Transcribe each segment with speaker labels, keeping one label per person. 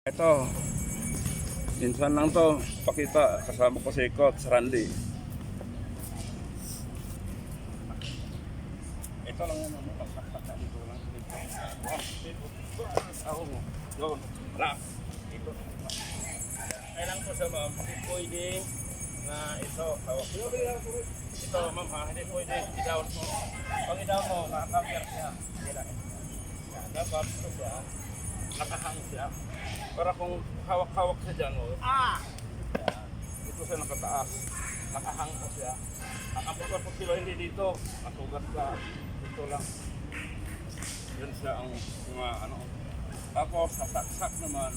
Speaker 1: Ito, minsan lang to pakita kasama ko si Coach Randy. Ito lang yan, pasaksak dito lang. Ako mo, doon, wala. Ito. Kailangan ko sa ma'am, hindi pwede na ito, hawak. Ito ma'am ha, hindi pwede, i-down mo. Pag i-down mo, nakakapir siya. Hindi lang. Dapat ito siya, nakahang siya. Para kung hawak-hawak siya dyan, ito siya nakataas. Nakahang ko siya. Ang pagkakot sila hindi dito, masugat ka. Ito lang. Yan siya ang mga ano. Tapos sasaksak naman.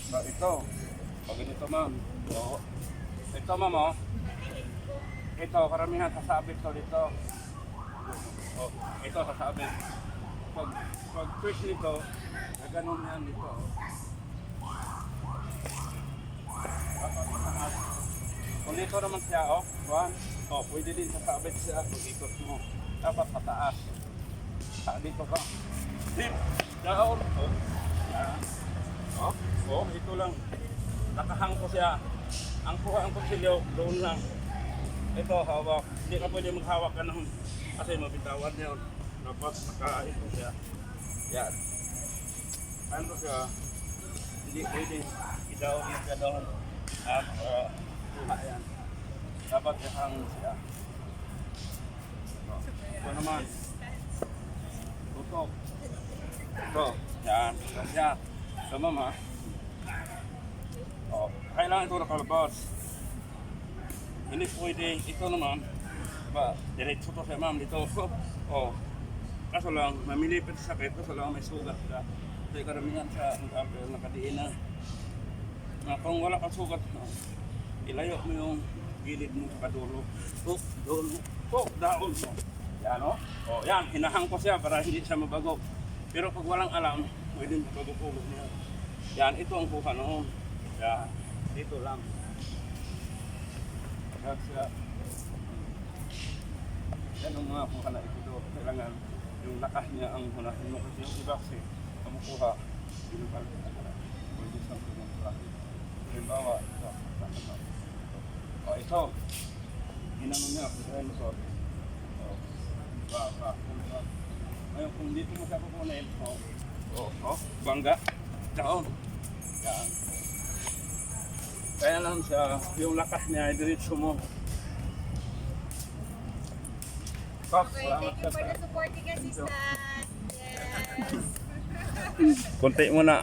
Speaker 1: Ito. Pag ganito ma'am. Ito ma'am oh. Ito, karamihan sasabit to dito. Ito sasabit. Pag twist nito, ganun yan dito. Kung dito naman siya, pwede din sasabit siya. Kung ikot mo, dapat pataas. Dito ka. Dip, down. Ito lang. Nakahang ko siya. Ang kuha ang kutsilyo, doon lang. Ito, hawak. Hindi ka pwede maghawak ka ng kasi mabitawan yun. Dapat nakaito siya. Yan. Ano siya? Hindi pwede. I-down yung siya doon. At yan. Dapat ihang siya. Ito naman. Tutok. Ito. Yan. Yan. Ito mama. Kailangan ito nakalabas. Hindi pwede. Ito naman. Diretso to siya ma'am dito. Kaso lang, mamilipit sa sakit. Kaso lang may sugat ka. Kasi karamihan sa nakadiin na. Kung wala kang sugat, ilayo mo yung gilid mo sa dulo. Doon mo. Daon mo. Yan o. Yan, hinahang ko siya para hindi siya mabago. Pero pag walang alam, pwede mabago-pulog niya. Yan, ito ang kuha noon. Yan, dito lang. Yan siya. Yan ang mga kuha na ito. Kailangan yung lakas niya ang hunahin mo kasi yung iba kasi kamukuha. Hindi pa pwede siyang kumukuha. Halimbawa, ito. Ginano niya, kaya ito. Ngayon, kung dito mo siya kukunin, bangga, down. Yan. Kaya lang siya, yung lakas niya, diretso mo.
Speaker 2: Okay, thank you for the support, Tiga Sistas. Yes.
Speaker 1: Konti mo na.